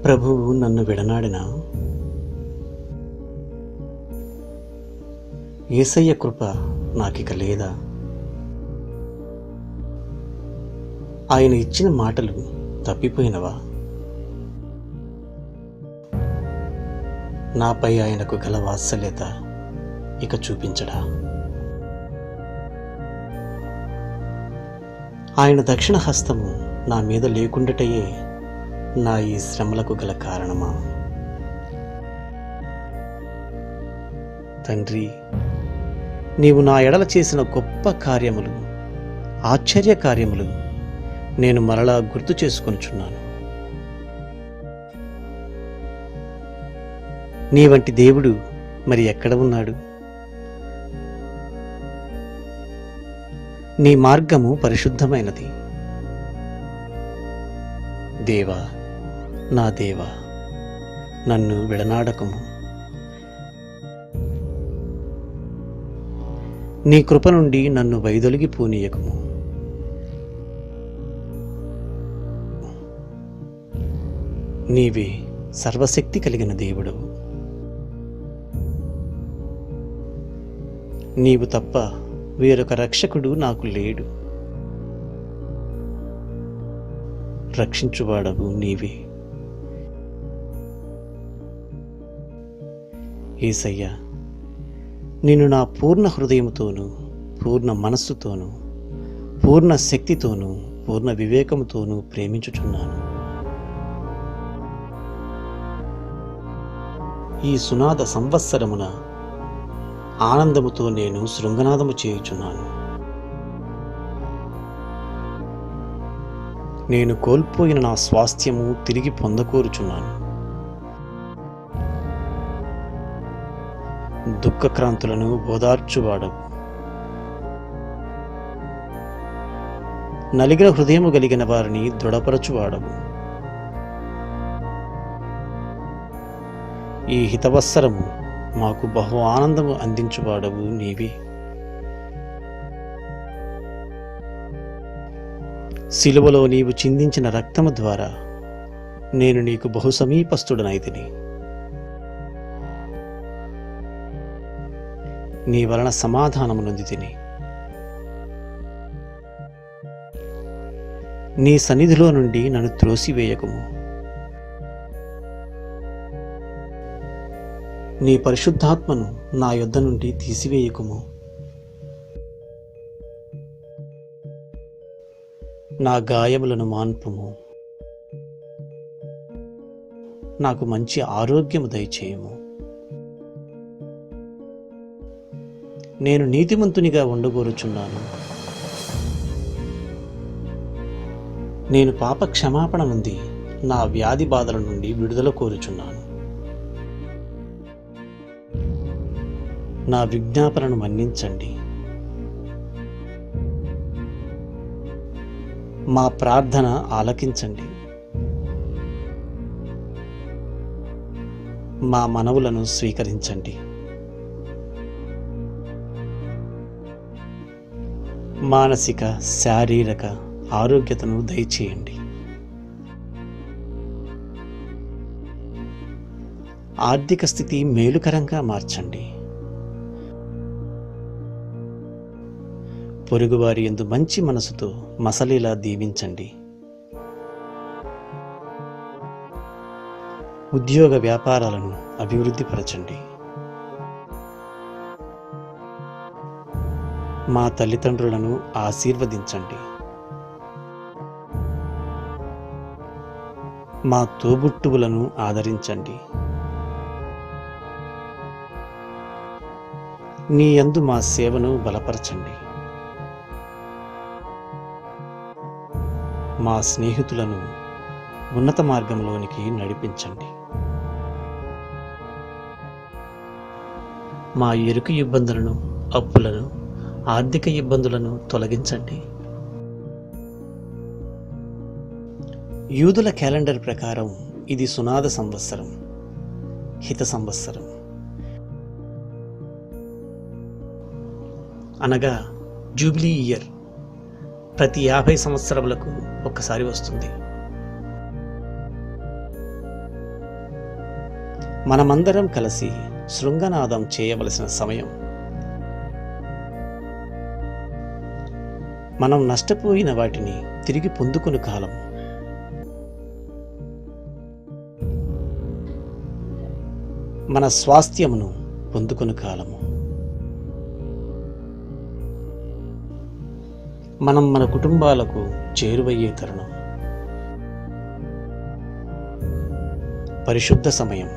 ప్రభువు నన్ను విడనాడినా యేసయ్య కృప నాకిక లేదా? ఆయన ఇచ్చిన మాటలు తప్పిపోయినవా? నాపై ఆయనకు గల వాత్సల్యత ఇక చూపించడా? ఆయన దక్షిణ హస్తము నా మీద లేకుండాటయే నా ఈ శ్రమలకు గల కారణమా? తండ్రి, నీవు నా ఎడల చేసిన గొప్ప కార్యములు, ఆశ్చర్య కార్యములు నేను మరలా గుర్తు చేసుకొనుచున్నాను. నీ వంటి దేవుడు మరి ఎక్కడ ఉన్నాడు? నీ మార్గము పరిశుద్ధమైనది. దేవా, నా దేవా, నన్ను విడనాడకము. నీ కృప నుండి నన్ను వైదొలిగిపోనీయకము. నీవే సర్వశక్తి కలిగిన దేవుడవు. నీవు తప్ప వేరొక రక్షకుడు నాకు లేడు. రక్షించువాడవు నీవే. యేసయ్యా, నేను నా పూర్ణ హృదయముతోనూ, పూర్ణ మనస్సుతోనూ, పూర్ణ శక్తితోనూ, పూర్ణ వివేకముతోనూ ప్రేమించుచున్నాను. ఈ సునాద సంవత్సరమున ఆనందముతో నేను శృంగనాదము చేయుచున్నాను. నేను కోల్పోయిన నా స్వాస్థ్యము తిరిగి పొందకోరుచున్నాను. దుఃఖక్రాంతులను ఓదార్చువాడవు. నలిగిన హృదయము కలిగిన వారిని దృఢపరచువాడవు. ఈ హితవత్సరము మాకు బహు ఆనందము అందించువాడవు నీవే. శిలువలో నీవు చిందించిన రక్తము ద్వారా నేను నీకు బహు సమీపస్థుడనైతిని. నీ వలన సమాధానము నొందితిని. నీ సన్నిధిలో నుండి నన్ను త్రోసివేయకము. నీ పరిశుద్ధాత్మను నా యొద్ద నుండి తీసివేయకుము. నా గాయములను మాన్పుము. నాకు మంచి ఆరోగ్యము దయచేయము. నేను నీతిమంతునిగా ఉండగోరుచున్నాను. నేను పాప క్షమాపణ నుండి నా వ్యాధి బాధల నుండి విడుదల కోరుచున్నాను. నా విజ్ఞాపనను మన్నించండి. మా ప్రార్థన ఆలకించండి. మా మనవులను స్వీకరించండి. మానసిక, శారీరక ఆరోగ్యతను దయచేయండి. ఆర్థిక స్థితి మేలుకరంగా మార్చండి. పొరుగువారి యందు మంచి మనసుతో మసలేలా దీవించండి. ఉద్యోగ వ్యాపారాలను అభివృద్ధిపరచండి. మా తల్లిదండ్రులను ఆశీర్వదించండి. మా తోబుట్టువులను ఆదరించండి. నీ యందు మా సేవను బలపరచండి. మా స్నేహితులను ఉన్నత మార్గంలోనికి నడిపించండి. మా ఇరుకు ఇబ్బందులను, అప్పులను, ఆర్థిక ఇబ్బందులను తొలగించండి. యూదుల క్యాలెండర్ ప్రకారం ఇది సునాద సంవత్సరం, హిత సంవత్సరం. అనగా జూబిలీ ఇయర్ ప్రతి 50 సంవత్సరములకు ఒక్కసారి వస్తుంది. మనమందరం కలిసి శృంగనాదం చేయవలసిన సమయం. మనం నష్టపోయిన వాటిని తిరిగి పొందుకుని కాలం. మన స్వాస్థ్యమును పొందుకుని కాలము. మనం మన కుటుంబాలకు చేరువయ్యే తరుణం. పరిశుద్ధ సమయం,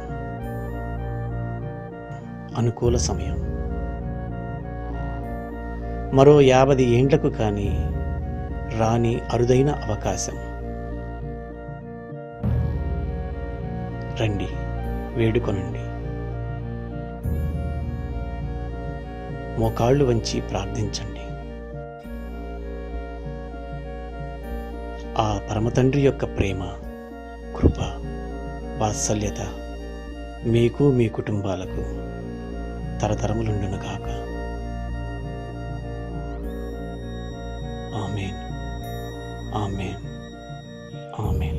అనుకూల సమయం. మరో 50 ఏండ్లకు కానీ రాని అరుదైన అవకాశం. రండి, వేడుకొనండి. మోకాళ్ళు వంచి ప్రార్థించండి. ఆ పరమతండ్రి యొక్క ప్రేమ, కృప, వాత్సల్యత మీకు మీ కుటుంబాలకు తరతరములుండునుగాక. ఆమేన్, ఆమేన్, ఆమేన్.